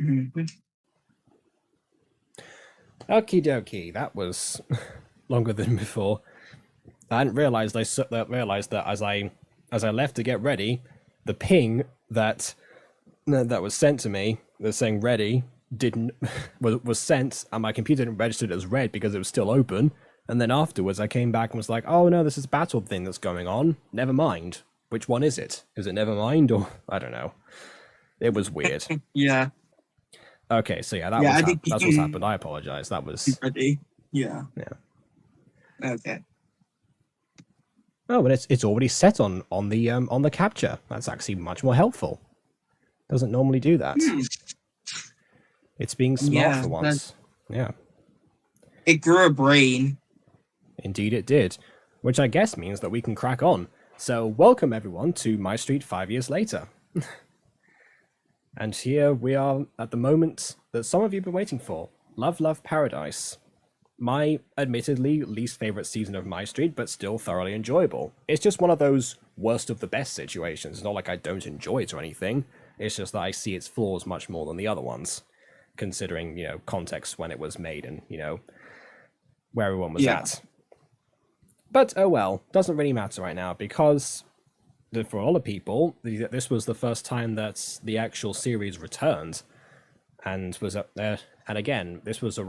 Mhm. Okie dokie, that was longer than before. I hadn't realized that as I left to get ready, the ping that was sent to me that's saying ready didn't was sent, and my computer didn't register it as read because it was still open. And then afterwards, I came back and was like, "Oh no, this is a battle thing that's going on. Never mind. Which one is it? Is it never mind or I don't know." It was weird. Yeah, Okay, so yeah, yeah. I think that's what's happened. I apologize. That was ready. Yeah. yeah. Okay. Oh, but it's already set on the capture. That's actually much more helpful. Doesn't normally do that. Hmm. It's being smart Yeah. for once. Yeah, It grew a brain. indeed it did. Which I guess means that we can crack on. So welcome everyone to MyStreet 5 years later. And here we are at the moment that some of you have been waiting for. Love, Love, Paradise. My admittedly least favorite season of My Street, but still thoroughly enjoyable. It's just one of those worst of the best situations. It's not like I don't enjoy it or anything. It's just that I see its flaws much more than the other ones, considering, context when it was made and, where everyone was Yeah. at. But oh well, doesn't really matter right now because for a lot of people, this was the first time that the actual series returned, and was up there. And again, this was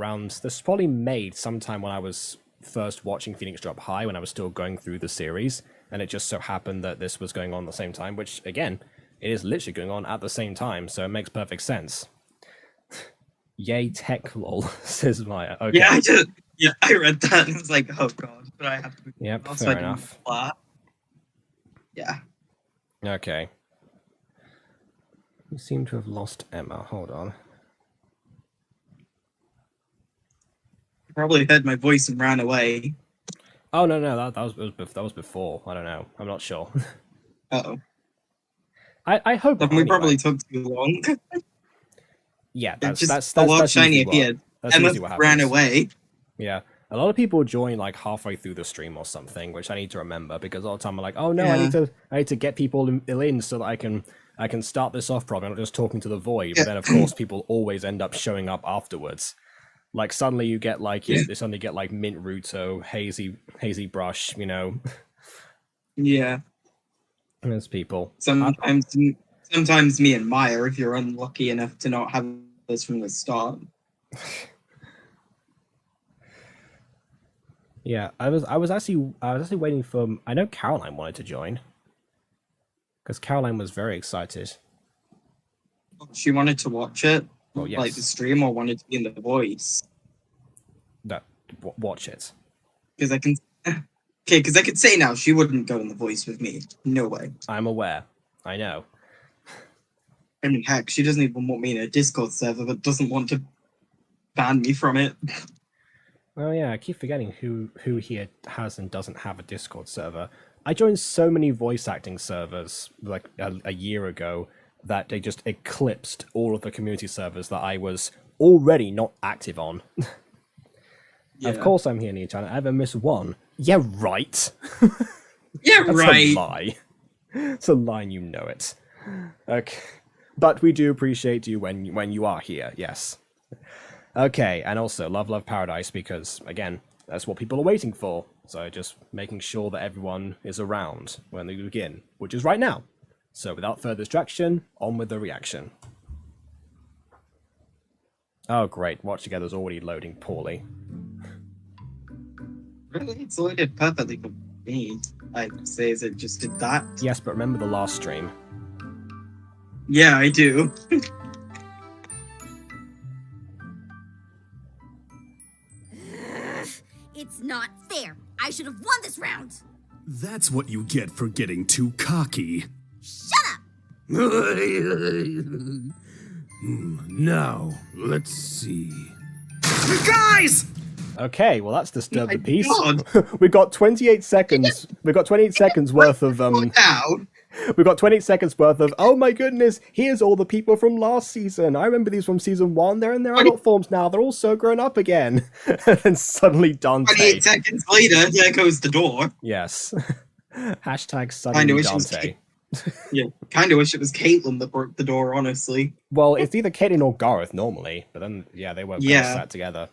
probably made sometime when I was first watching Phoenix Drop High, when I was still going through the series, and it just so happened that this was going on at the same time, which again, it is literally going on at the same time, so it makes perfect sense. Yay tech lol, says Maya. Okay. I read that and was like, oh god, but I have to. Yep, Also, fair enough. Yeah. Okay. We seem to have lost Emma. Hold on. Probably heard my voice and ran away. Oh no, that was before. I don't know. I'm not sure. Oh. I hope. Then we probably took too long. Yeah, that's a lot shiny appeared. Emma What ran away. Yeah, a lot of people join like halfway through the stream or something, which I need to remember because all the time I'm like, oh no, Yeah. I need to get people in so that I can start this off properly. I'm not just talking to the void, but then of course people always end up showing up afterwards. Like suddenly you get like they suddenly get like Mint Ruto, Hazy Brush, Yeah. There's people. Sometimes me and Maya, if you're unlucky enough to not have this from the start. Yeah, I was actually waiting for. I know Caroline wanted to join because Caroline was very excited. She wanted to watch it, well, yes. like the stream, or wanted to be in the voice. No, watch it. Because I can. Okay, because I could say now she wouldn't go in the voice with me. No way. I'm aware. I know. I mean, heck, she doesn't even want me in a Discord server, but doesn't want to ban me from it. Oh yeah, I keep forgetting who here has and doesn't have a Discord server. I joined so many voice acting servers like a year ago that they just eclipsed all of the community servers that I was already not active on. Yeah. Of course I'm here, Nichan. I ever miss one. Yeah, right. Yeah, That's right. a lie. It's a lie, and you know it. Okay, but we do appreciate you when you are here. Yes. Okay, and also Love, Love, Paradise because again, that's what people are waiting for. So just making sure that everyone is around when they begin, which is right now. So without further distraction, on with the reaction. Oh great, Watch Together's already loading poorly. Really? It's loaded perfectly for me. I'd say is it just did that? Yes, but remember the last stream. Yeah, I do. It's not fair. I should have won this round. That's what you get for getting too cocky. Shut up! Now, let's see. Guys! Okay, well that's disturbed the peace. We got 28 seconds. We got 28 seconds worth of We got 28 seconds worth of, oh my goodness, here's all the people from last season. I remember these from season 1. They're in their adult forms now. They're all so grown up again. And then suddenly Dante. 28 seconds later, there goes the door. Yes. Hashtag suddenly Dante. Yeah, kind of wish it was Caitlin that broke the door, honestly. Well, it's either Caitlin or Gareth normally, but then yeah, they were kind of Yeah. sat together.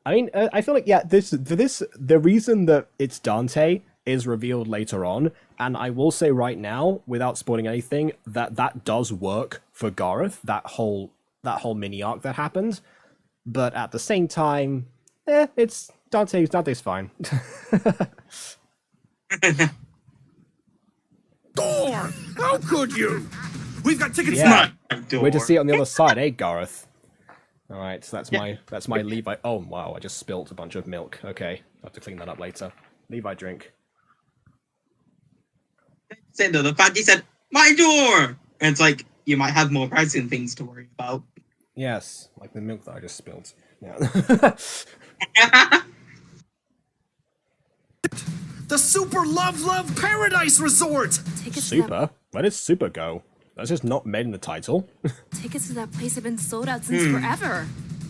I mean, I feel like the reason that it's Dante is revealed later on, and I will say right now, without spoiling anything, that does work for Gareth. That whole mini arc that happens, but at the same time, it's Dante's fine. Door! How could you? We've got tickets Yeah. now. Way to see it on the other side, eh, Gareth? All right, so that's my Levi. Oh wow, I just spilt a bunch of milk. Okay, I'll have to clean that up later. Levi drink. Said the fact he said, my door! And it's like, you might have more pressing things to worry about. Yes, like the milk that I just spilled. Yeah. The Super Love Paradise Resort! Tickets to that, Super? Where did Super go? That's just not made in the title. tickets to that place have been sold out since forever.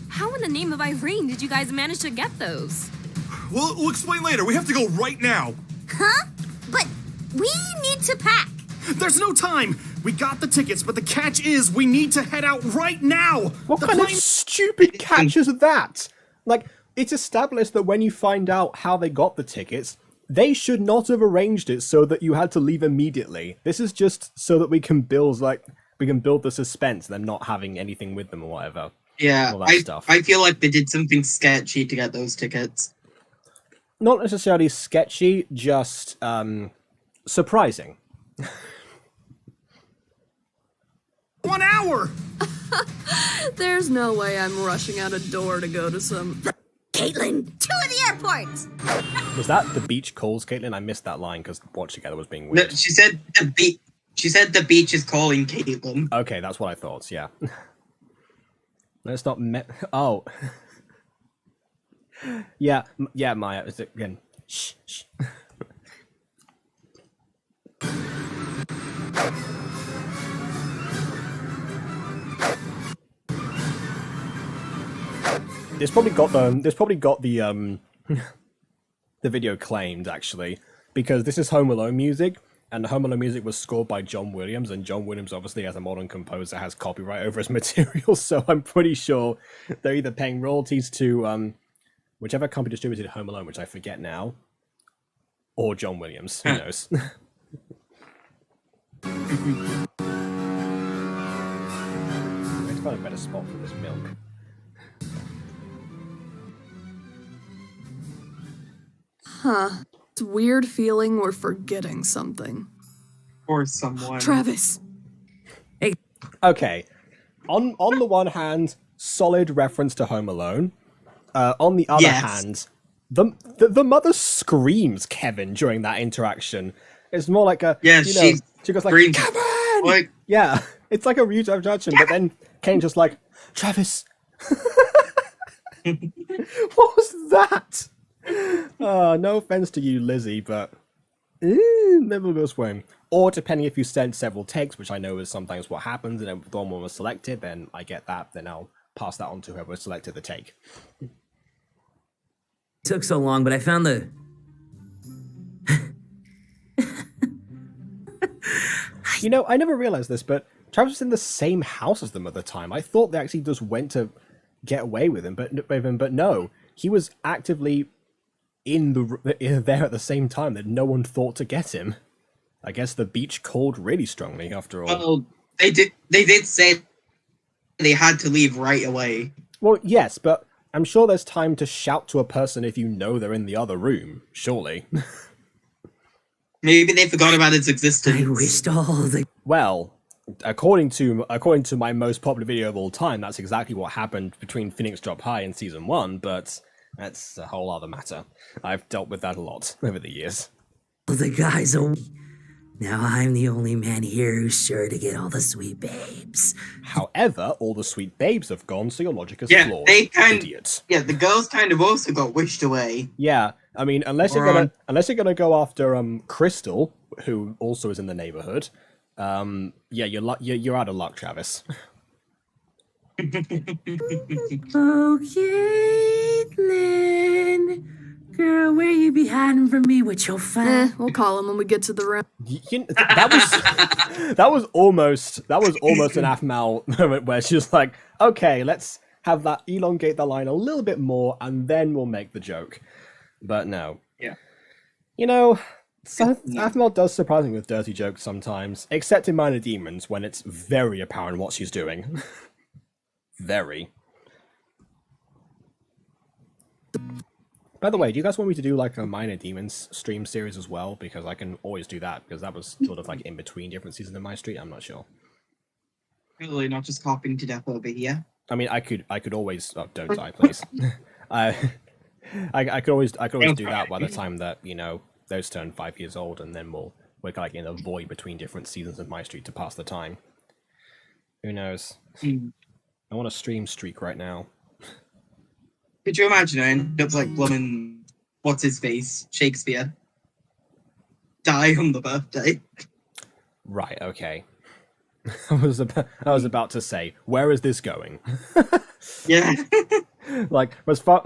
How in the name of Irene did you guys manage to get those? We'll explain later. We have to go right now. Huh? But we need to pack. There's no time. We got the tickets, but the catch is we need to head out right now. What the kind of plane- stupid catch is that? Like, it's established that when you find out how they got the tickets, they should not have arranged it so that you had to leave immediately. This is just so that we can build the suspense, them not having anything with them or whatever. Yeah, All that stuff. I feel like they did something sketchy to get those tickets. Not necessarily sketchy, just surprising. 1 hour! There's no way I'm rushing out a door to go to some. Caitlin, to the airport. Was that the beach calls, Caitlin? I missed that line because Watch Together was being No, weird. she said the beach is calling Caitlin. Okay, that's what I thought, yeah. Let's not oh. Yeah, Maya, is it again? Shh, shh. This probably got the the video claimed actually, because this is Home Alone music, and Home Alone music was scored by John Williams, and John Williams obviously as a modern composer has copyright over his material, so I'm pretty sure they're either paying royalties to whichever company distributed Home Alone, which I forget now, or John Williams. Who knows? Let's find a better spot for this milk. It's a weird feeling we're forgetting something. Or someone. Travis! Okay, on the one hand, solid reference to Home Alone. On the other Yes. hand, the mother screams Kevin during that interaction. It's more like a Yeah, she goes like screams, Kevin. like, Yeah, it's like a rude introduction, but then Kane's just like Travis. What was that? No offense to you, Lizzie, but never will swing. Or depending if you send several takes, which I know is sometimes what happens, and if the one was selected, then I get that. Then I'll pass that on to whoever selected the take. Took so long, but I found the. You know, I never realized this, but Travis was in the same house as them at the time. I thought they actually just went to get away with him, but no, he was actively there at the same time that no one thought to get him. I guess the beach called really strongly after all. well, they did say they had to leave right away. Well, yes, but I'm sure there's time to shout to a person if you know they're in the other room, surely. Maybe they forgot about its existence. I wished all the. Well, according to my most popular video of all time, that's exactly what happened between Phoenix Drop High and Season 1, but that's a whole other matter. I've dealt with that a lot over the years. The guys are. Now I'm the only man here who's sure to get all the sweet babes. However, all the sweet babes have gone, so your logic is Yeah, flawed. they Idiot. Yeah, the girls kind of also got wished away. Yeah, I mean, unless you're gonna go after Crystal, who also is in the neighborhood, yeah, you're out of luck, Travis. Oh, Caitlin, Girl, where you be hiding from me with your fire? We'll call him when we get to the room. That was almost an Aphmau moment where she was like, okay, let's have that elongate the line a little bit more and then we'll make the joke. But no. Yeah. Aphmau does surprise me with dirty jokes sometimes, except in Minor Demons when it's very apparent what she's doing. Very. By the way, do you guys want me to do like a Minor Demons stream series as well? Because I can always do that, because that was sort of like in between different seasons of MyStreet. I'm not sure. Really, not just copying to death over here. I mean, I could always don't die, please. I could always do that by the time that those turn 5 years old, and then we're like in a void between different seasons of MyStreet to pass the time. Who knows? I want a stream streak right now. Could you imagine? I end up like blooming, what's his face, Shakespeare, die on the birthday. Right. Okay. I was about to say, where is this going? Yeah. Like as far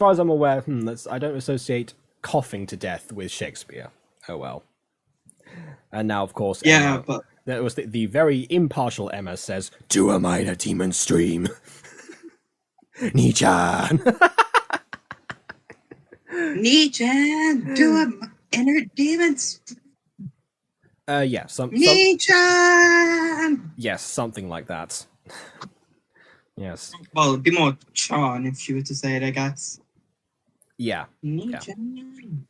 as I'm aware, I don't associate coughing to death with Shakespeare. Oh well. And now, of course, Yeah, Emma, but that was the very impartial Emma says, "Do a Minor Demon stream." Nichan. Nichan, do a inner demons. Yeah, Nichan. yes, something like that. Yes. Well, it'd be more Chan if she were to say it, I guess. Yeah. Nichan.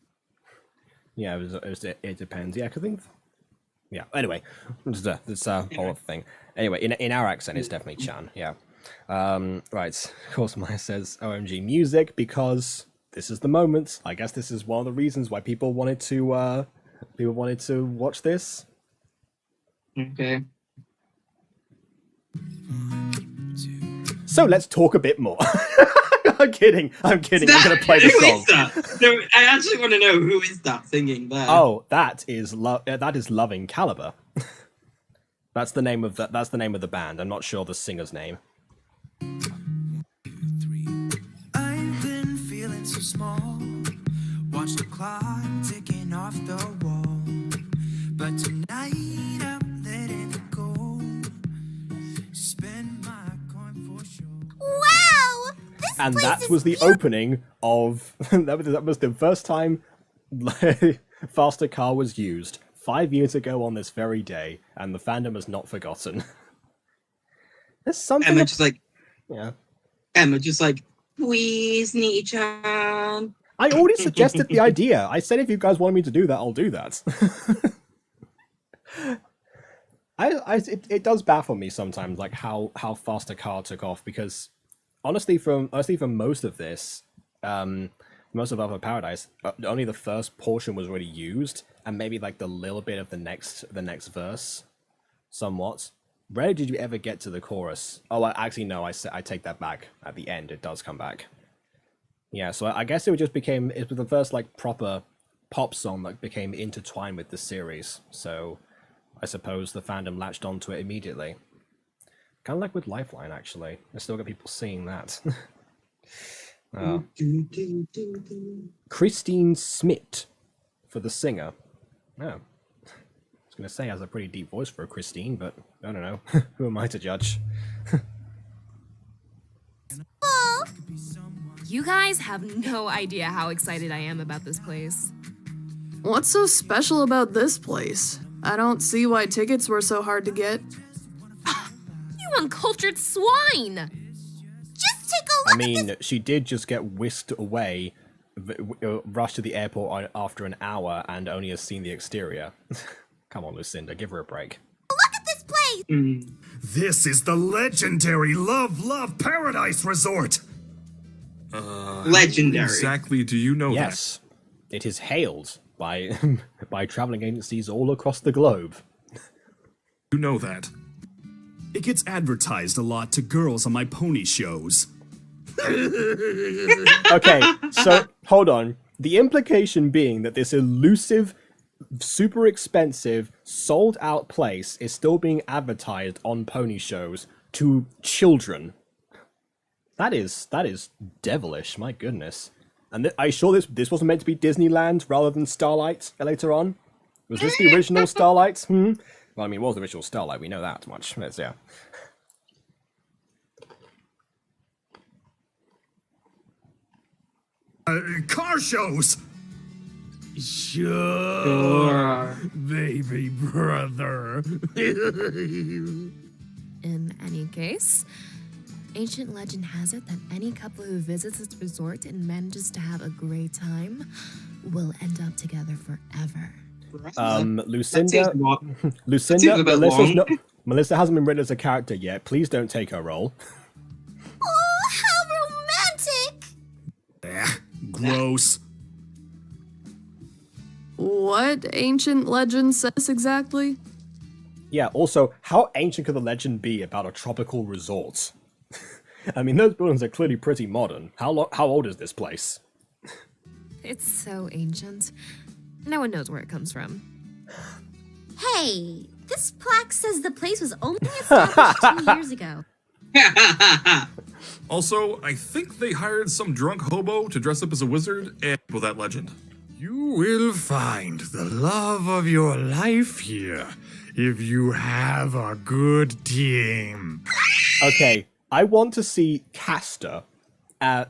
Yeah, it depends. Yeah, 'cause I think. Yeah. Anyway, this whole thing. Anyway, in our accent, it's definitely Chan. Yeah. Right. Of course, Maya says OMG music because this is the moment. I guess this is one of the reasons why people wanted to watch this. Okay. So let's talk a bit more. I'm kidding. I'm gonna play the Who song. is that? No, I actually want to know who is that singing there. Oh, that is Loving Caliber. That's the name of the band. I'm not sure the singer's name. I've been feeling so small. Watch the clock ticking off the wall. But tonight I'm letting it go. Spend my coin for sure. Wow! This And place that is was the beautiful. opening of that was the first time Faster Car was used 5 years ago on this very day, and the fandom has not forgotten. There's something. Emma just like, yeah. Emma just like, please, Nichan. I already suggested the idea. I said if you guys want me to do that, I'll do that. It does baffle me sometimes, like how fast a car took off, because honestly, from most of this, most of Upper Paradise, only the first portion was really used, and maybe like the little bit of the next verse, somewhat. Rarely did you ever get to the chorus. Oh, actually no, I take that back. At the end, it does come back. Yeah, so I guess it was the first like proper pop song that became intertwined with the series. So I suppose the fandom latched onto it immediately. Kind of like with Lifeline, actually. I still got people seeing that. Christine Smith for the singer. Oh. I was going to say has a pretty deep voice for a Christine, but I don't know. Who am I to judge? You guys have no idea how excited I am about this place. What's so special about this place? I don't see why tickets were so hard to get. You uncultured swine! Just take a look I mean, she did just get whisked away, rushed to the airport after an hour, and only has seen the exterior. Come on, Lucinda, give her a break. at this place. This is the legendary Love Paradise Resort. Legendary. Exactly, do you know Yes, it is hailed by by traveling agencies all across the globe. that? You know that. It gets advertised a lot to girls on my pony shows. Okay, so hold on. The implication being that this elusive, super expensive, sold out place is still being advertised on pony shows to children. That is devilish, my goodness. And are you sure this wasn't meant to be Disneyland rather than Starlight later on? Was this the original Starlight? Well, I mean, it was the original Starlight. We know that much. Let's, yeah. Car shows! Sure. Baby brother. In any case, ancient legend has it that any couple who visits this resort and manages to have a great time will end up together forever. Lucinda, Lucinda, Melissa hasn't been written as a character yet. Please don't take her role. Oh, how romantic! Gross. What ancient legend says exactly? Yeah, also, how ancient could the legend be about a tropical resort? I mean, those buildings are clearly pretty modern. How old is this place? It's so ancient. No one knows where it comes from. Hey, this plaque says the place was only established 2 years ago. Also, I think they hired some drunk hobo to dress up as a wizard and with that legend. You will find the love of your life here if you have a good team. Okay, I want to see Castor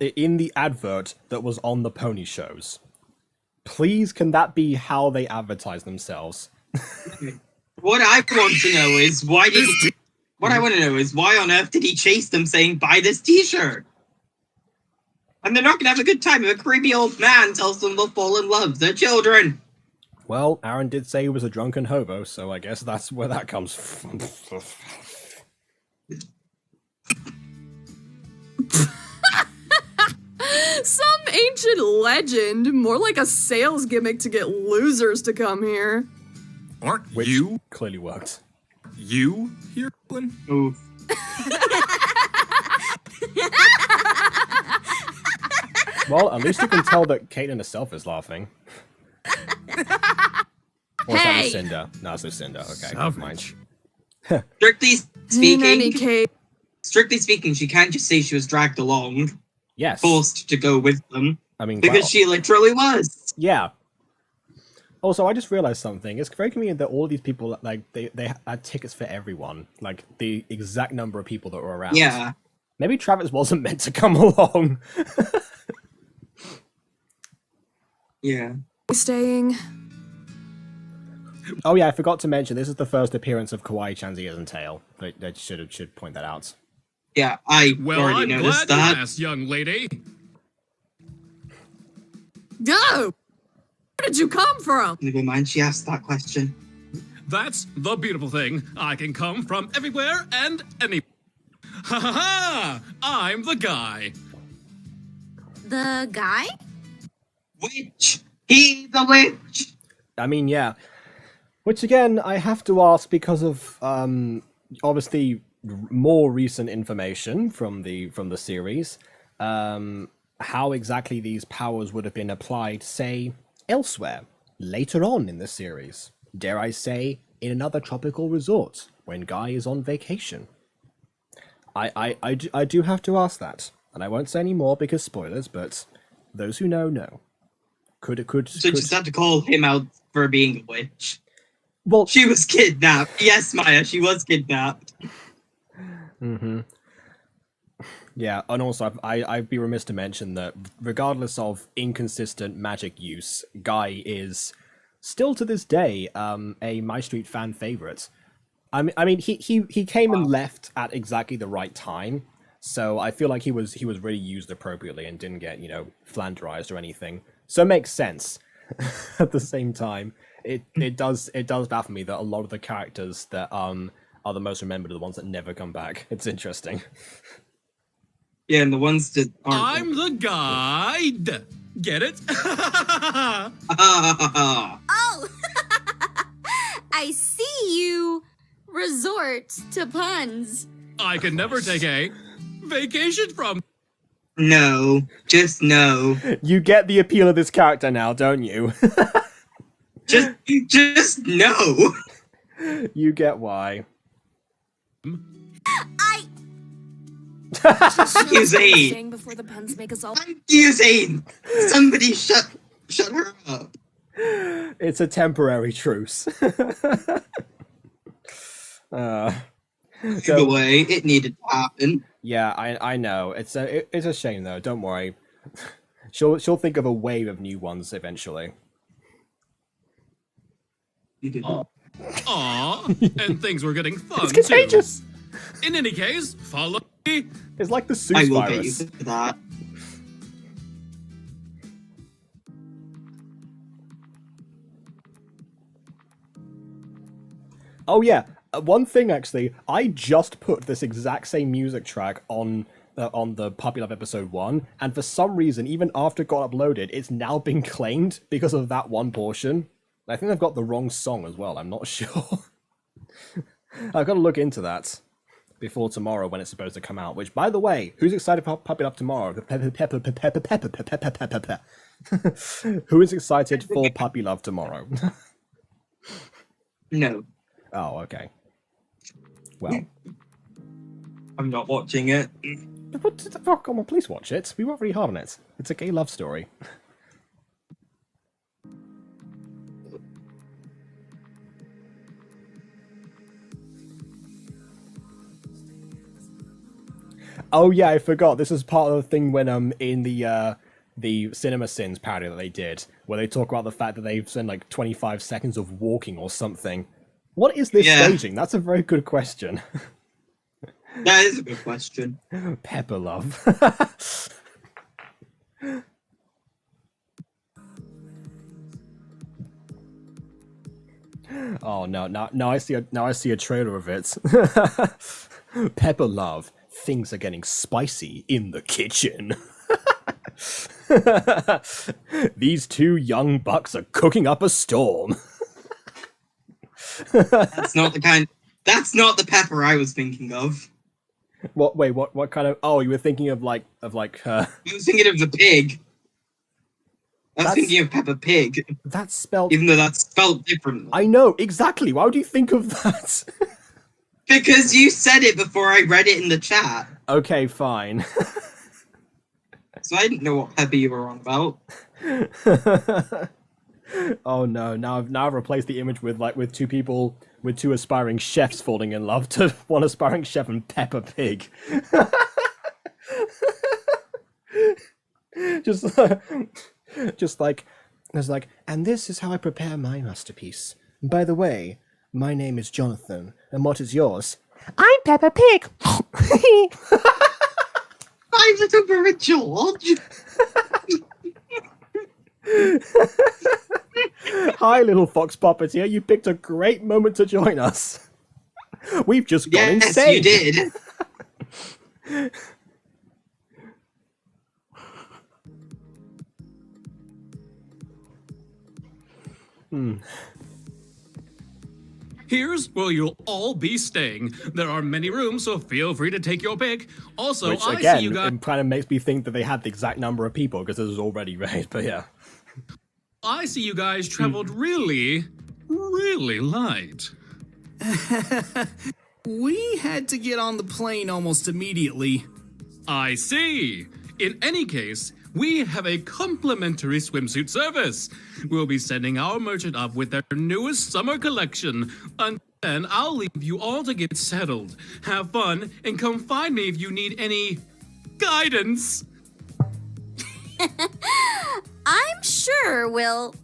in the advert that was on the pony shows. Please, can that be how they advertise themselves? What I want to know is why on earth did he chase them saying, buy this t-shirt? And they're not gonna have a good time if a creepy old man tells them they'll fall in love. They're children. Well, Aaron did say he was a drunken hobo, so I guess that's where that comes from. Some ancient legend, more like a sales gimmick to get losers to come here. Aren't Which you clearly worked. you here, Glenn? Oof. Well, at least you can tell that Caitlin herself is laughing. Or is that Hey! Lucinda? No, it's Lucinda. Okay, never mind. Strictly In any speaking, case, she can't just say she was dragged along, Yes. forced to go with them, I mean, because well, she literally was. yeah. Also, I just realized something. It's very convenient that all of these people, like, they had tickets for everyone. Like, the exact number of people that were around. Yeah. Maybe Travis wasn't meant to come along. Yeah. staying. Oh yeah, I forgot to mention, this is the first appearance of Kawaii-chan's ears and tail. I should point that out. Yeah, I Well, already I'm noticed glad you that. asked, young lady. Go! Where did you come from? Never mind, she asked that question. That's the beautiful thing. I can come from everywhere and any. Ha ha ha! I'm the guy. The guy? Witch! He's a witch! I mean, yeah. Which again, I have to ask because of obviously more recent information from the series. How exactly these powers would have been applied, say, elsewhere, later on in the series. Dare I say, in another tropical resort when Guy is on vacation. I do have to ask that, and I won't say any more because spoilers. But those who know. So just had to call him out for being a witch. Well, She was kidnapped. Yes, Maya, she was kidnapped. Mm-hmm. Yeah, and also I'd be remiss to mention that regardless of inconsistent magic use, Guy is still to this day a MyStreet fan favorite. I mean he came and left at exactly the right time, so I feel like he was really used appropriately and didn't get flanderized or anything. So it makes sense. At the same time, it does baffle me that a lot of the characters that are the most remembered are the ones that never come back. It's interesting. Yeah, and the ones that aren't. I'm the guide. Get it? Oh! I see you resort to puns. I can never take a vacation from. No, just no. You get the appeal of this character now, don't you? Just no. You get why. I Usain. Staying before the puns make us all. Usain! Somebody shut her up. It's a temporary truce. Either way, it needed to happen. Yeah, I know. It's a shame though. Don't worry. She'll think of a wave of new ones eventually. You did. Aw, and things were getting fun It's contagious. too. In any case, follow me. It's like the I Seuss will get you virus. for that. Oh yeah, one thing actually, I just put this exact same music track on the Puppy Love episode 1, and for some reason, even after it got uploaded, it's now been claimed because of that one portion. I think they've got the wrong song as well. I'm not sure. I've got to look into that before tomorrow when it's supposed to come out. Which, by the way, who's excited for Puppy Love tomorrow? Who is excited for Puppy Love tomorrow? No, Oh, okay. Well, I'm not watching it. what the fuck? Come on, please watch it. We worked really hard on it. It's a gay love story. Oh yeah, I forgot. This is part of the thing when in the Cinema Sins parody that they did, where they talk about the fact that they've spent like 25 seconds of walking or something. What is this Yeah. staging? That's a very good question. That is a good question. Pepper love. Oh no! Now I see a trailer of it. Pepper love. Things are getting spicy in the kitchen. These two young bucks are cooking up a storm. That's not the pepper I was thinking of. What? Wait, what kind of? Oh, you were thinking of like. I was thinking of the pig. I was thinking of Peppa Pig, That's spelled. even though that's spelled differently. I know exactly. Why would you think of that? Because you said it before I read it in the chat. Okay, fine. So I didn't know what pepper you were on about. Oh no! Now I've replaced the image with two aspiring chefs falling in love to one aspiring chef and Peppa Pig. just like, and this is how I prepare my masterpiece. By the way, my name is Jonathan, and what is yours? I'm Peppa Pig. I'm Little Brother George. Hi, little fox puppeteer. You picked a great moment to join us. We've just gone Yes, insane. you did. Here's where you'll all be staying. There are many rooms, so feel free to take your pick. Also, Which I again, see you guys. it kind of makes me think that they had the exact number of people because it was already raised. But yeah. I see you guys traveled really, really light. We had to get on the plane almost immediately. I see. In any case, we have a complimentary swimsuit service. We'll be sending our merchant up with their newest summer collection. And then I'll leave you all to get settled. Have fun, and come find me if you need any guidance. I'm sure we'll.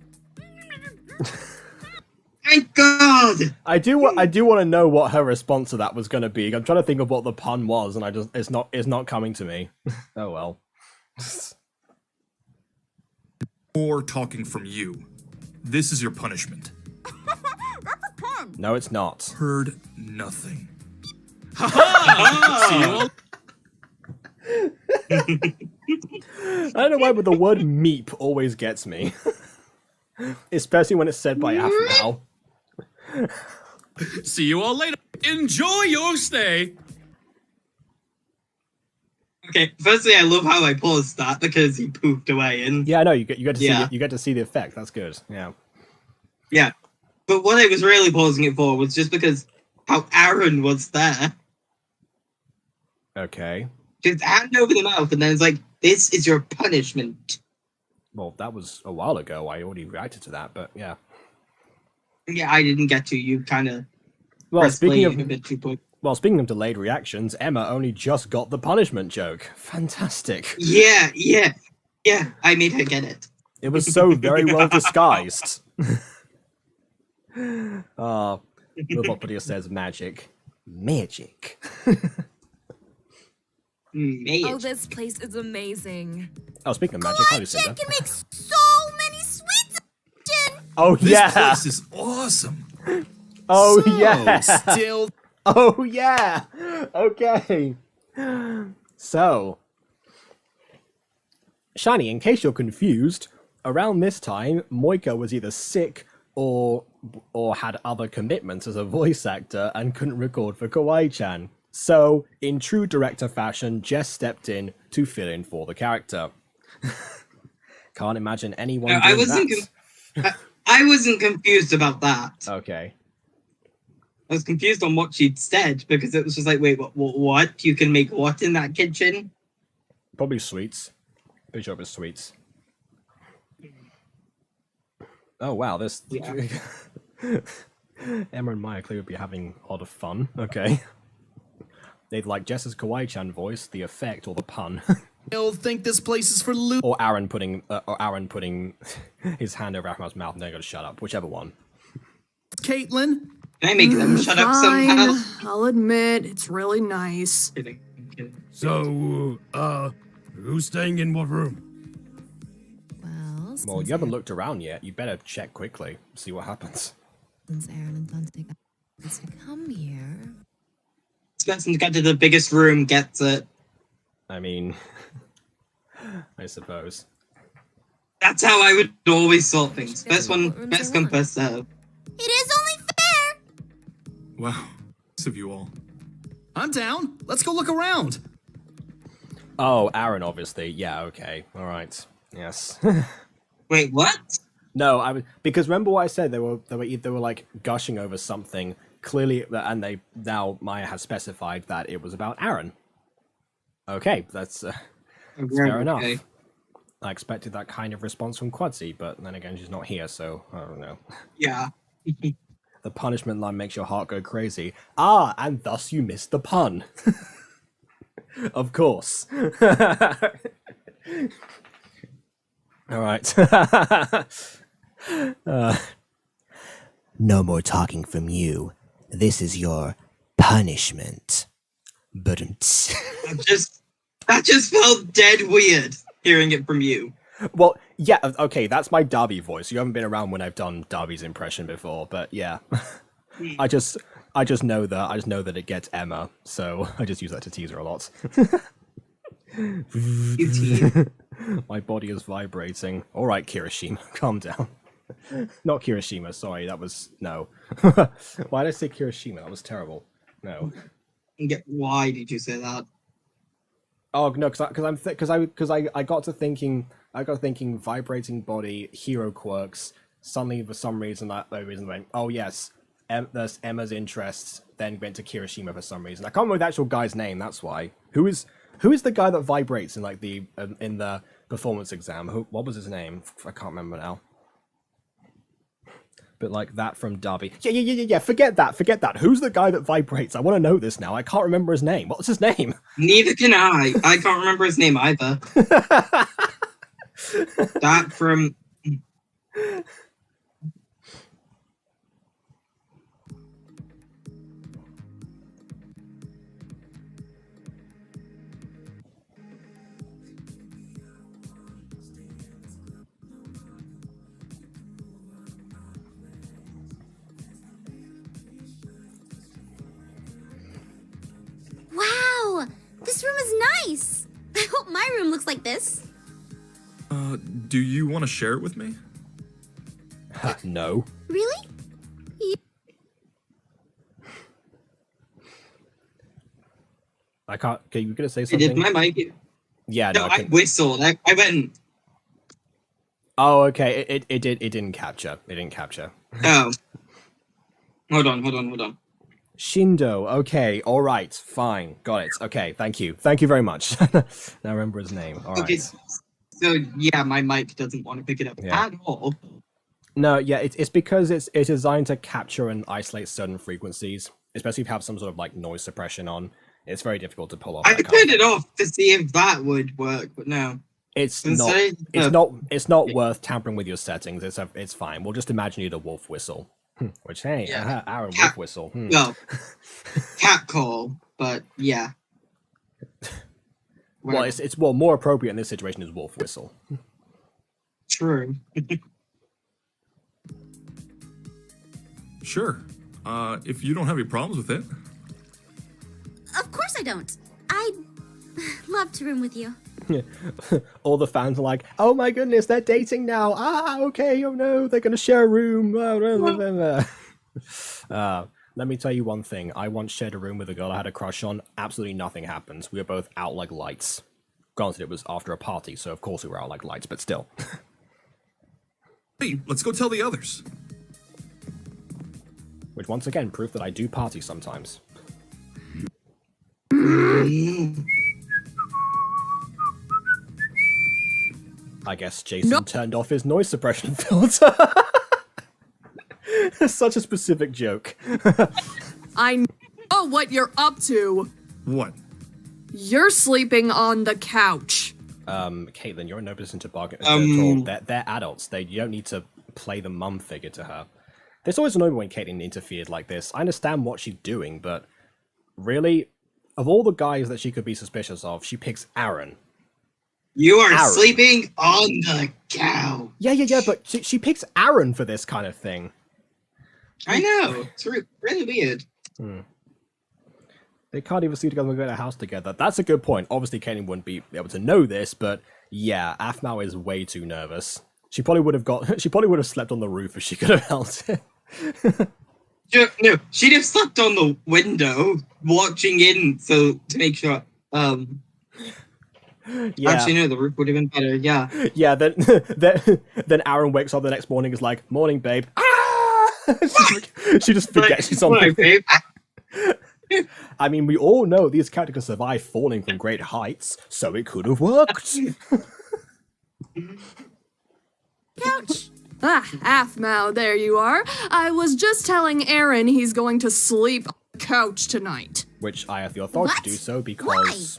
Thank God. I do want to know what her response to that was going to be. I'm trying to think of what the pun was, and it's not coming to me. Oh well. More talking from you. This is your punishment. No, it's not. Heard nothing. See you all. I don't know why, but the word meep always gets me. Especially when it's said by Aphmau. See you all later. Enjoy your stay. Okay, firstly, I love how I paused that because he pooped away and Yeah, I know, you get to see Yeah. you get to see the effect. That's good. Yeah. yeah. But what I was really pausing it for was just because how Aaron was there. Okay. Just hand over the mouth, and then it's like, this is your punishment. Well, that was a while ago. I already reacted to that, but yeah. Yeah, I didn't get to. You kind of Well, speaking of a bit too quick. Well, speaking of delayed reactions, Emma only just got the punishment joke. Fantastic. Yeah. I made her get it. It was so very well disguised. Robopodia says magic. Magic. Oh, this place is amazing. Oh, speaking of magic, how do you say Kawaii-chan that? can make so many sweets. Oh, yeah. This place is awesome. Oh, So, yeah. Still, Oh, yeah. Okay. So, Shani, in case you're confused, around this time, Moika was either sick or had other commitments as a voice actor and couldn't record for Kawaii-chan. So, in true director fashion, Jess stepped in to fill in for the character. Can't imagine anyone doing I wasn't. that. I wasn't confused about that. Okay. I was confused on what she'd said because it was just like, wait, what? You can make what in that kitchen? Probably sweets. Pretty sure it was sweets. Oh wow, this Yeah. Emma and Maya clearly would be having a lot of fun. Okay. They'd like Jess's Kawaii-chan voice, the effect, or the pun. they'll think this place is for loot. or Aaron putting his hand over Ahmad's mouth and then go to shut up. Whichever one. Caitlin, Can I make them shut up somehow? I'll admit, it's really nice. Kidding. So, who's staying in what room? Well, you haven't looked around yet. You better check quickly. See what happens. Since Aaron and Dante got us to come here. This person to get to the biggest room gets it. I mean, I suppose. That's how I would always sort things. Best come, first serve. It is only fair. Wow. Nice of you all. I'm down. Let's go look around. Oh, Aaron, obviously. Yeah, okay. All right. Yes. Wait, what? No, because remember what I said? They were like gushing over something clearly, and now Maya has specified that it was about Aaron. Okay, that's fair enough. I expected that kind of response from Quadzi, but then again, she's not here, so I don't know. Yeah. The punishment line makes your heart go crazy. Ah, and thus you missed the pun. Of course. All right. No more talking from you. This is your punishment. But that just felt dead weird hearing it from you. well, yeah, okay, that's my Darby voice. You haven't been around when I've done Darby's impression before, but yeah. I just know that it gets Emma, so I just use that to tease her a lot. My body is vibrating. All right, Kirishima, calm down. Not Kirishima, sorry, that was no. Why did I say Kirishima? That was terrible. No. Why did you say that? Oh no, because I got to thinking vibrating body, hero quirks. Suddenly, for some reason, went, oh yes, there's Emma's interests. Then went to Kirishima for some reason. I can't remember the actual guy's name. That's why. Who is the guy that vibrates in like the in the performance exam? What was his name? I can't remember now. But like that from Derby. Yeah. Forget that. Who's the guy that vibrates? I want to know this now. I can't remember his name. What's his name? Neither can I. I can't remember his name either. That from. Wow, this room is nice. I hope my room looks like this. Do you want to share it with me? No. Really? I can't. Okay, you gonna say I something? did my mic. Yeah, No, no. I whistled. I went. Oh, okay. It didn't capture. It didn't capture. Oh. Hold on. Shindo. Okay. All right. Fine. Got it. Okay. Thank you. Thank you very much. Now I remember his name. All right. Okay, so yeah, my mic doesn't want to pick it up Yeah. at all. No, yeah, it's because it's designed to capture and isolate certain frequencies, especially if you have some sort of like noise suppression on. It's very difficult to pull off. I that turned kind of it thing. off to see if that would work, but no. It's And not. so, It's not worth tampering with your settings. It's fine. We'll just imagine you the wolf whistle. Which hey, Yeah. Aaron Cat- wolf whistle. Well, cat call, but yeah. Well, it's more appropriate in this situation is wolf whistle. True. Sure. If you don't have any problems with it. Of course I don't. I'd love to room with you. All the fans are like, "Oh my goodness, they're dating now! Ah, okay. Oh no, they're gonna share a room." Let me tell you one thing. I once shared a room with a girl I had a crush on. Absolutely nothing happened. We were both out like lights. Granted, it was after a party, so of course we were out like lights, but still. Hey, let's go tell the others. Which once again proved that I do party sometimes. I guess Jason turned off his noise suppression filter. Such a specific joke. I know what you're up to. What? You're sleeping on the couch. Caitlin, you're in no position to bargain at all. They're adults. You don't need to play the mum figure to her. There's always annoying when Caitlin interfered like this. I understand what she's doing, but really, of all the guys that she could be suspicious of, she picks Aaron. You are Aaron. sleeping on the couch. Yeah, but she picks Aaron for this kind of thing. I know. It's really weird. They can't even sleep together and go to a house together. That's a good point. Obviously, Caitlin wouldn't be able to know this, but yeah, Aphmau is way too nervous. She probably would have slept on the roof if she could have helped it. No, she'd have slept on the window, watching in, so to make sure. Yeah. Actually, no, the roof would have been better. Yeah. Yeah. Then Aaron wakes up the next morning. Is like, "Morning, babe." She just forgets she's on the babe. I mean, we all know these characters can survive falling from great heights, so it could have worked. Couch. Aphmau, there you are. I was just telling Aaron he's going to sleep on the couch tonight. Which I have the authority What? to do so because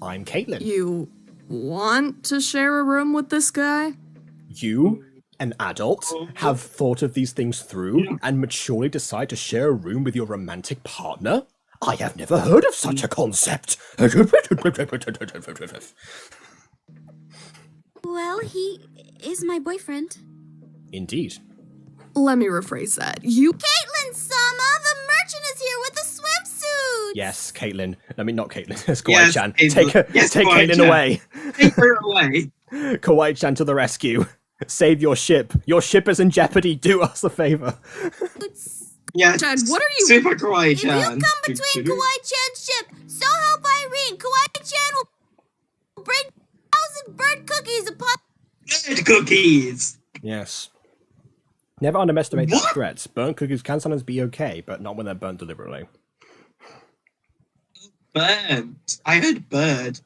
I'm Caitlin. You want to share a room with this guy? You, an adult, have thought of these things through and maturely decide to share a room with your romantic partner? I have never heard of such a concept. Well, he is my boyfriend. Indeed. Let me rephrase that. You Caitlin-sama, the merchant is here with a swimsuit! Yes, Caitlin. I mean, not Caitlin. It's Kawaii-chan. Yes, Take Kawaii-chan. Caitlin away. Take her away. Kawaii-chan to the rescue. Save your ship. Your ship is in jeopardy. Do us a favor. Yeah. Chad, what are you- Super If you Kawaii-chan. come between Kawaii-chan's ship, so help Irene, Kawaii-chan will bring 1,000 bird cookies upon... Bird cookies. Yes. Never underestimate these threats. Burnt cookies can sometimes be okay, but not when they're burnt deliberately. Bird. I heard bird.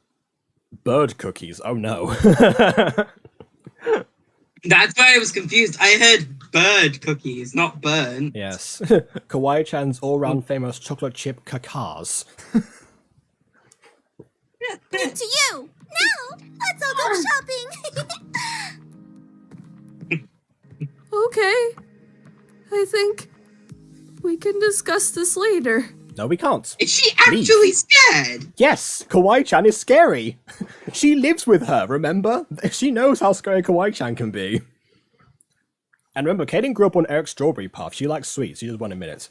Bird cookies. Oh no. That's why I was confused. I heard bird cookies, not burnt. Yes. Kawaii-chan's all-round famous chocolate chip kakars. To you! Now, let's all go shopping! okay? I think we can discuss this later. No, we can't. Is she actually scared? Yes, Kawaii-chan is scary. She lives with her, remember? She knows how scary Kawaii-chan can be. And remember, Kaden grew up on Eric's strawberry puff. She likes sweets. She just won a minute.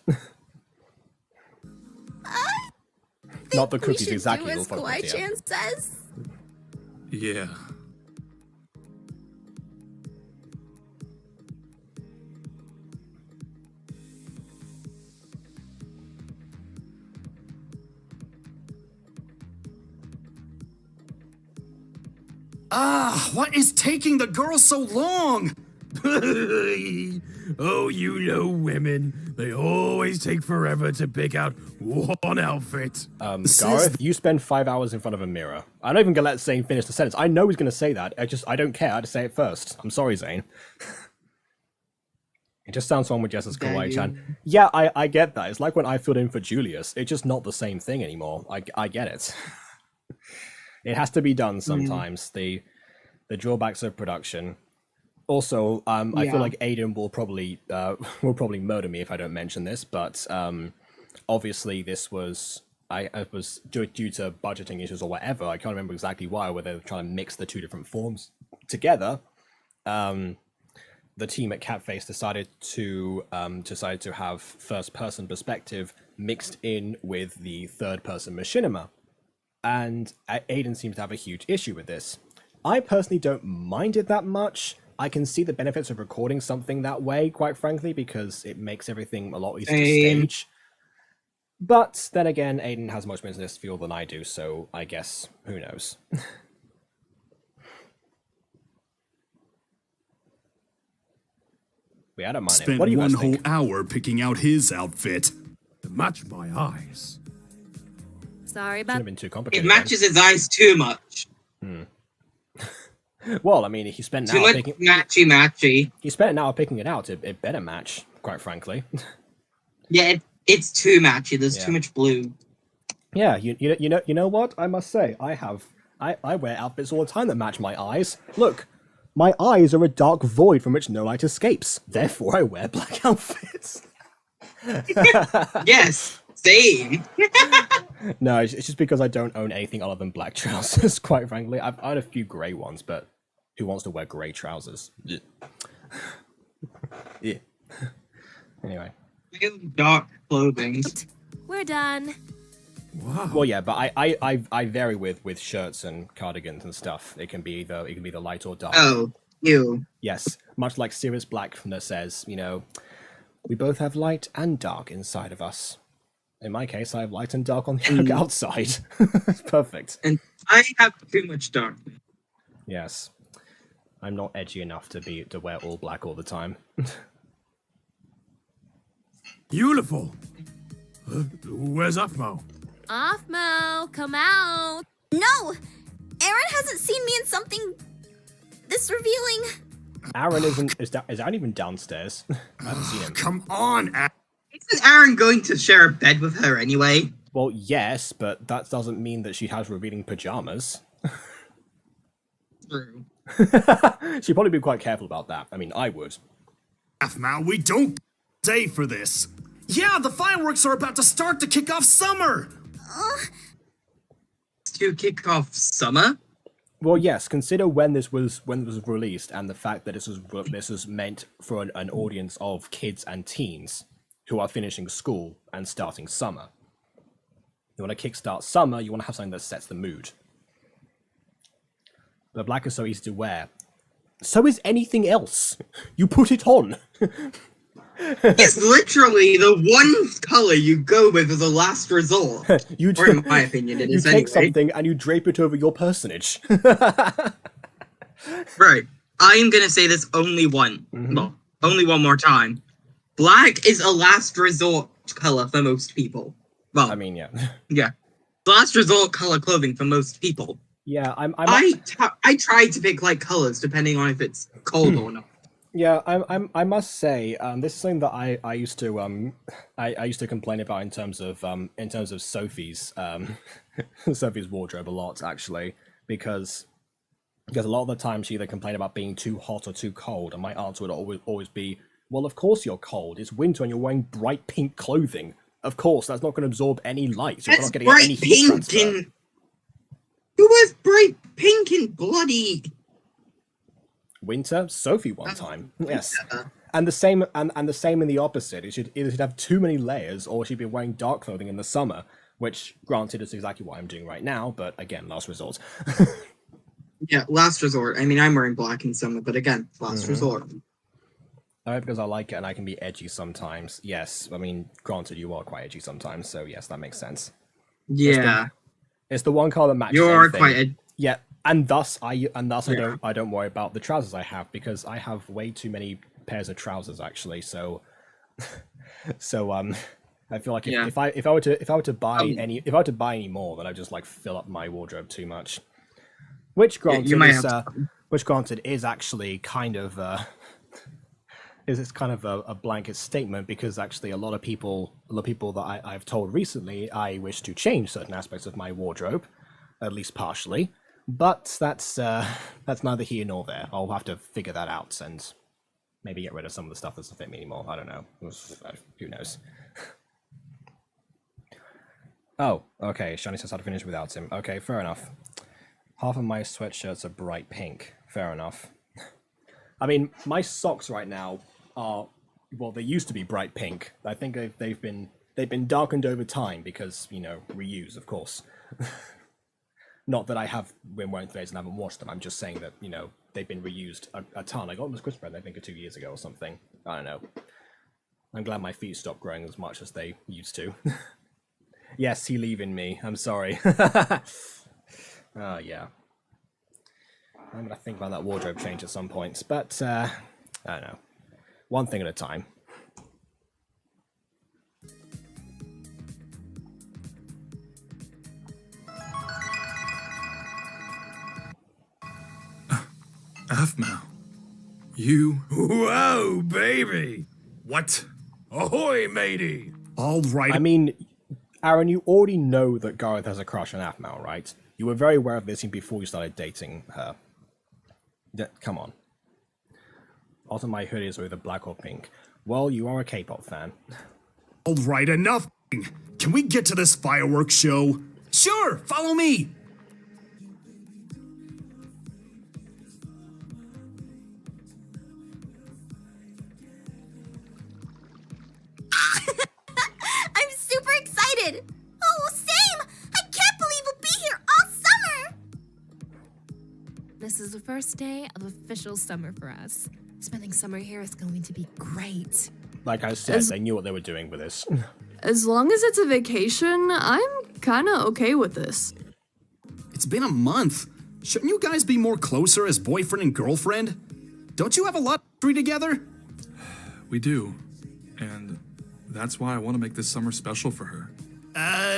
Not the cookies exactly. Do as Kawaii-chan says. Yeah. What is taking the girl so long? Oh, you know women. They always take forever to pick out one outfit. Gareth, you spend 5 hours in front of a mirror. I'm not even gonna let Zane finish the sentence. I know he's gonna say that. I don't care. I had to say it first. I'm sorry, Zane. It just sounds wrong with Jess's Kawaii-chan. Yeah, I get that. It's like when I filled in for Julius. It's just not the same thing anymore. I get it. It has to be done sometimes. The drawbacks of production. Also, I feel like Aiden will probably murder me if I don't mention this, but obviously this was due to budgeting issues or whatever. I can't remember exactly why, where they were trying to mix the two different forms together. The team at Catface decided to have first-person perspective mixed in with the third-person machinima, and Aiden seems to have a huge issue with this. I personally don't mind it that much. I can see the benefits of recording something that way, quite frankly, because it makes everything a lot easier to stage. But then again, Aiden has much more in this field than I do, so I guess who knows. We had a mind. Spent What do you guys one whole think? hour picking out his outfit. To match my eyes. Sorry Shouldn't about have been too It complicated. matches his eyes too much. Well, I mean, he spent an Too hour much picking. matchy. He spent an hour picking it out. It better match, quite frankly. Yeah, it's too matchy. There's Yeah. too much blue. Yeah, you know what? I must say, I wear outfits all the time that match my eyes. Look, my eyes are a dark void from which no light escapes. Therefore, I wear black outfits. Yes, same. No, it's just because I don't own anything other than black trousers, quite frankly. I had a few grey ones, but who wants to wear grey trousers? Yeah. Yeah. Anyway. Dark clothing. we're done. Wow. Well, yeah, but I vary with shirts and cardigans and stuff. It can be either light or dark. Oh, you. Yes, much like Sirius Blackness says, we both have light and dark inside of us. In my case, I have light and dark on the outside. Perfect. And I have too much dark. Yes, I'm not edgy enough to wear all black all the time. Beautiful. Where's Afmo? Offmo, come out. No! Aaron hasn't seen me in something this revealing. Aaron is Aaron even downstairs? I haven't seen him. Come on, Isn't Aaron going to share a bed with her anyway? Well, yes, but that doesn't mean that she has revealing pajamas. True. She'd probably be quite careful about that. I mean, I would. Afmal, we don't stay for this. Yeah, the fireworks are about to start to kick off summer. To kick off summer? Well, yes. Consider when this was released, and the fact that this was meant for an audience of kids and teens who are finishing school and starting summer. You want to kickstart summer. You want to have something that sets the mood. The black is so easy to wear. So is anything else. You put it on. It's literally the one color you go with as a last resort. Or in my opinion, it is You take anyway. something and you drape it over your personage. Right. I am gonna say this only one. Well, only one more time. Black is a last resort color for most people. Well, I mean, yeah. yeah. Last resort color clothing for most people. Yeah, I try to pick like colors depending on if it's cold or not. Yeah, I must say, this is something that I used to complain about in terms of Sophie's Sophie's wardrobe a lot, actually, because a lot of the time she either complained about being too hot or too cold, and my answer would always be, well, of course you're cold. It's winter and you're wearing bright pink clothing. Of course, that's not going to absorb any light. So you're That's not going to get any bright heat pink transfer. and who wears bright pink and bloody? Winter, Sophie one time. Yes. Winter. And the same in the opposite. It should either have too many layers or she'd be wearing dark clothing in the summer, which granted is exactly what I'm doing right now, but again, last resort. Yeah, last resort. I mean, I'm wearing black in summer, but again, last resort. Because I like it and I can be edgy sometimes. Yes, I mean, granted, you are quite edgy sometimes, so yes, that makes sense. Yeah, It's the one color that matches you're everything. quite. Yeah, and thus I don't worry about the trousers I have because I have way too many pairs of trousers actually. So So I feel like Yeah. if I were to buy any more, then I'd just like fill up my wardrobe too much. Which granted you might is have to. is actually kind of a blanket statement, because actually a lot of people that I've told recently I wish to change certain aspects of my wardrobe, at least partially. But that's neither here nor there. I'll have to figure that out and maybe get rid of some of the stuff that doesn't fit me anymore. I don't know. Who knows? Oh, okay. Shani says how to finish without him. Okay, fair enough. Half of my sweatshirts are bright pink. Fair enough. I mean, my socks right now are, well, they used to be bright pink. I think they've been darkened over time because, you know, reuse, of course. Not that I have been wearing threads and haven't washed them. I'm just saying that, you know, they've been reused a ton. I got them as Christmas present, I think, 2 years ago or something. I don't know. I'm glad my feet stopped growing as much as they used to. Yes, he leaving me. I'm sorry. Yeah. I'm gonna think about that wardrobe change at some point, but I don't know. One thing at a time. Afmao. You. Whoa, baby! What? Ahoy, matey! All right. I mean, Aaron, you already know that Gareth has a crush on Afmal, right? You were very aware of this even before you started dating her. Come on. Also, my hoodie is either black or pink. Well, you are a K-pop fan. All right, enough. Can we get to this fireworks show? Sure, follow me. I'm super excited. Oh, same. I can't believe we'll be here all summer. This is the first day of official summer for us. Spending summer here is going to be great. Like I said, they knew what they were doing with this. As long as it's a vacation, I'm kinda okay with this. It's been a month. Shouldn't you guys be more closer as boyfriend and girlfriend? Don't you have a lot of history together? We do. And that's why I want to make this summer special for her.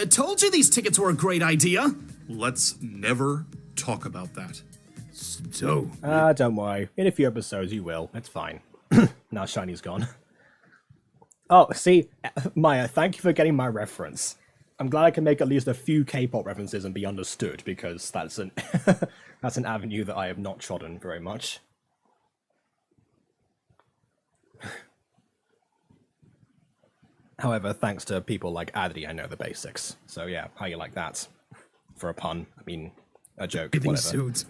Told you these tickets were a great idea. Let's never talk about that. So, Don't worry. In a few episodes, you will. It's fine. Now Shiny's gone. Oh, see, Maya, thank you for getting my reference. I'm glad I can make at least a few K-pop references and be understood, because that's an that's an avenue that I have not trodden very much. However, thanks to people like Adri, I know the basics. So yeah, how you like that? For a pun, I mean, a joke, whatever. Suits.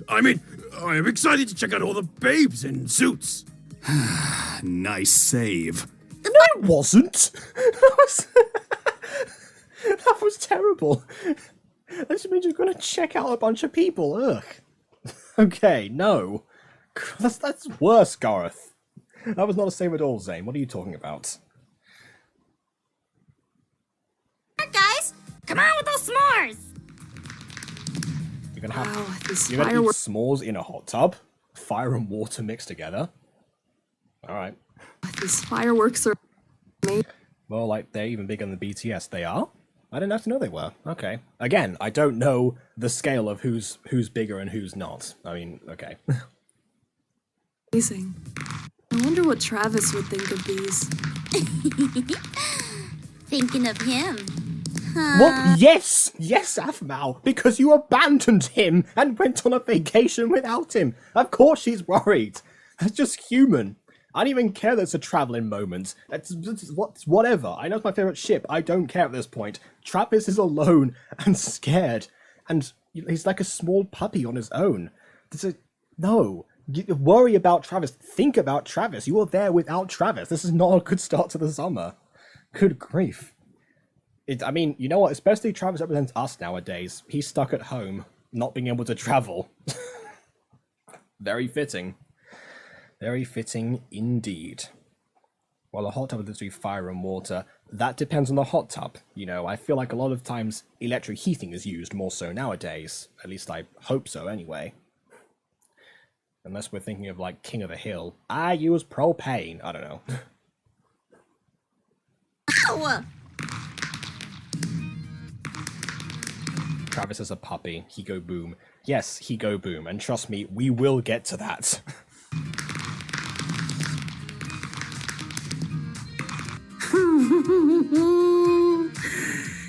I mean, I am excited to check out all the babes in suits. nice save. No, it wasn't. That was terrible. That just means you're gonna check out a bunch of people. Ugh. Okay, no. That's worse, Gareth. That was not a save at all, Zane. What are you talking about? Guys, come on with those s'mores. You're gonna have Wow, these you're gonna eat fireworks. s'mores in a hot tub, fire and water mixed together. All right. These fireworks are amazing. Well, like they're even bigger than the BTS. They are. I didn't have to know they were. Okay. Again, I don't know the scale of who's bigger and who's not. I mean, okay. Amazing. I wonder what Travis would think of these. Thinking of him. What? Yes! Yes, Afmal! Because you abandoned him and went on a vacation without him! Of course she's worried! That's just human. I don't even care that it's a traveling moment. It's whatever. I know it's my favourite ship. I don't care at this point. Travis is alone and scared. And he's like a small puppy on his own. No. Worry about Travis. Think about Travis. You were there without Travis. This is not a good start to the summer. Good grief. I mean, you know what? Especially Travis represents us nowadays. He's stuck at home, not being able to travel. Very fitting. Very fitting indeed. While a hot tub is literally fire and water, that depends on the hot tub. You know, I feel like a lot of times electric heating is used more so nowadays. At least I hope so anyway. Unless we're thinking of like King of the Hill. I use propane. I don't know. Ow! Travis is a puppy. He go boom. Yes, he go boom. And trust me, we will get to that.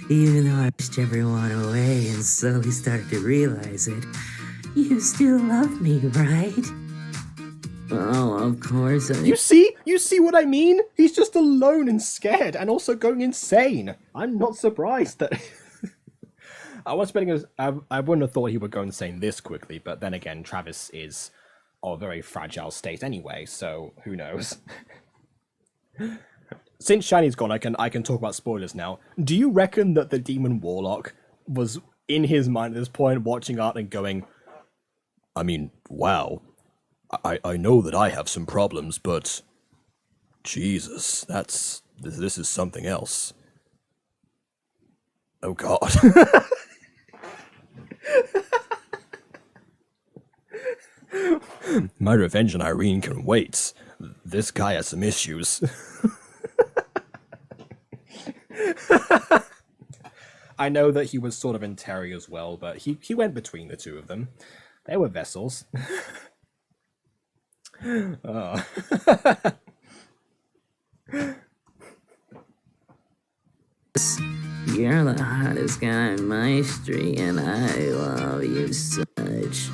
Even though I pushed everyone away and slowly started to realize it, you still love me, right? Oh, of course I... You see what I mean? He's just alone and scared and also going insane. I'm not surprised that... I wouldn't have thought he would go insane this quickly, but then again, Travis is of a very fragile state anyway, so who knows? Since Shiny's gone, I can talk about spoilers now. Do you reckon that the Demon Warlock was in his mind at this point, watching art and going, I mean, wow, I know that I have some problems, but Jesus, this is something else. Oh God. My revenge on Irene can wait. This guy has some issues. I know that he was sort of in Terry as well, but he went between the two of them. They were vessels. Oh. You're the hottest guy on my street, and I love you so much.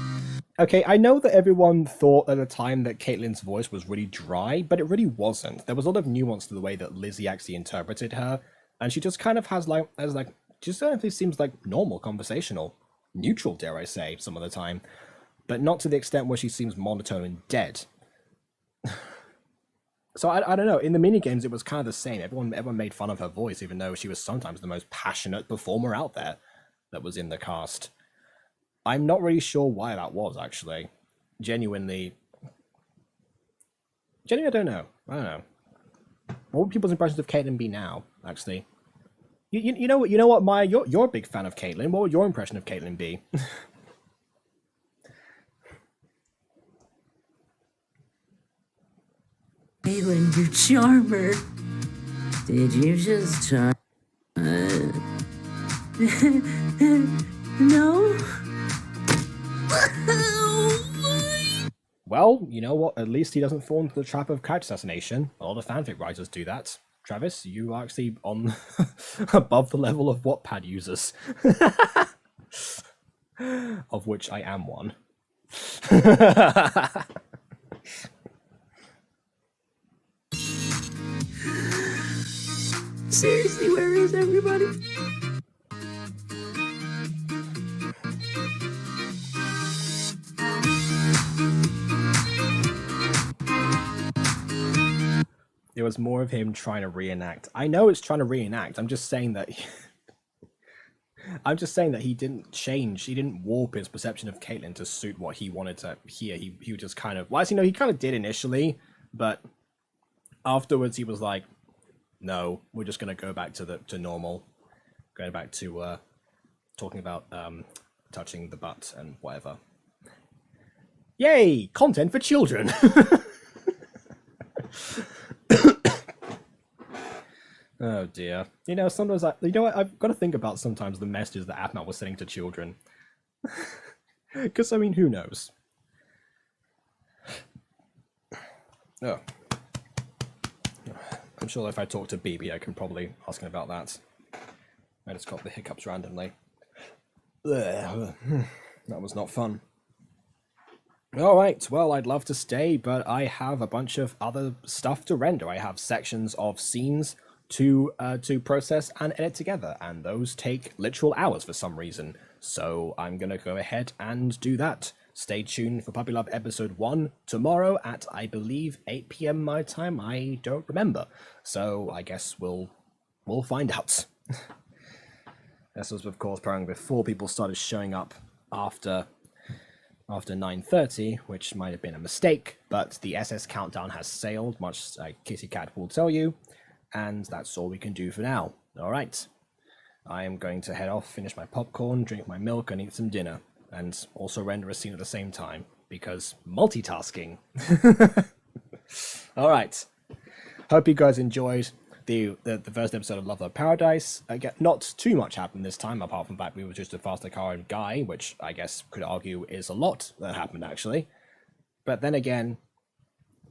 Okay, I know that everyone thought at the time that Caitlyn's voice was really dry, but it really wasn't. There was a lot of nuance to the way that Lizzie actually interpreted her, and she just kind of has just kind of seems like normal, conversational, neutral, dare I say, some of the time, but not to the extent where she seems monotone and dead. So I don't know. In the minigames, it was kind of the same. Everyone made fun of her voice, even though she was sometimes the most passionate performer out there that was in the cast. I'm not really sure why that was, actually. Genuinely, I don't know. What would people's impressions of Caitlyn be now, actually? You know what, Maya? You're a big fan of Caitlyn. What would your impression of Caitlyn be? Caitlyn, you charmer. Did you just charm? No? Well, you know what? At least he doesn't fall into the trap of couch assassination. A lot of fanfic writers do that. Travis, you are actually on above the level of Wattpad users. Of which I am one. Seriously, where is everybody? It was more of him trying to reenact. I know it's trying to reenact. I'm just saying that he didn't change. He didn't warp his perception of Caitlyn to suit what he wanted to hear. He just kind of, well, he kind of did initially, but afterwards he was like, no, we're just gonna go back to normal, going back to talking about touching the butt and whatever. Yay, content for children. Oh dear. You know, sometimes I've got to think about sometimes the messages that Atma was sending to children. Because, I mean, who knows? Oh. I'm sure if I talk to BB, I can probably ask him about that. I just got the hiccups randomly. That was not fun. Alright, well, I'd love to stay, but I have a bunch of other stuff to render. I have sections of scenes to process and edit together, and those take literal hours for some reason. So I'm gonna go ahead and do that. Stay tuned for Puppy Love episode 1 tomorrow at, I believe, 8 PM my time. I don't remember. So I guess we'll find out. This was, of course, probably before people started showing up after 9:30, which might have been a mistake, but the SS countdown has sailed, much like Kitty Cat will tell you, and that's all we can do for now. Alright. I am going to head off, finish my popcorn, drink my milk, and eat some dinner, and also render a scene at the same time, because multitasking. Alright. Hope you guys enjoyed. the first episode of Love Love Paradise. Again, not too much happened this time, apart from the fact we were just a faster car and guy, which I guess could argue is a lot that happened actually. But then again,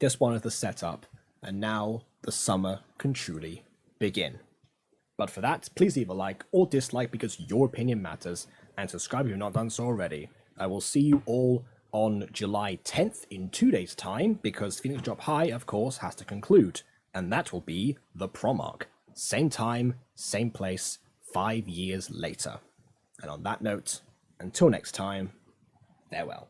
this one is the setup, and now the summer can truly begin. But for that, please leave a like or dislike because your opinion matters, and subscribe if you've not done so already. I will see you all on July 10th in 2 days' time, because Phoenix Drop High, of course, has to conclude, and that will be the prom arc. Same time, same place, 5 years later. And on that note, until next time, farewell.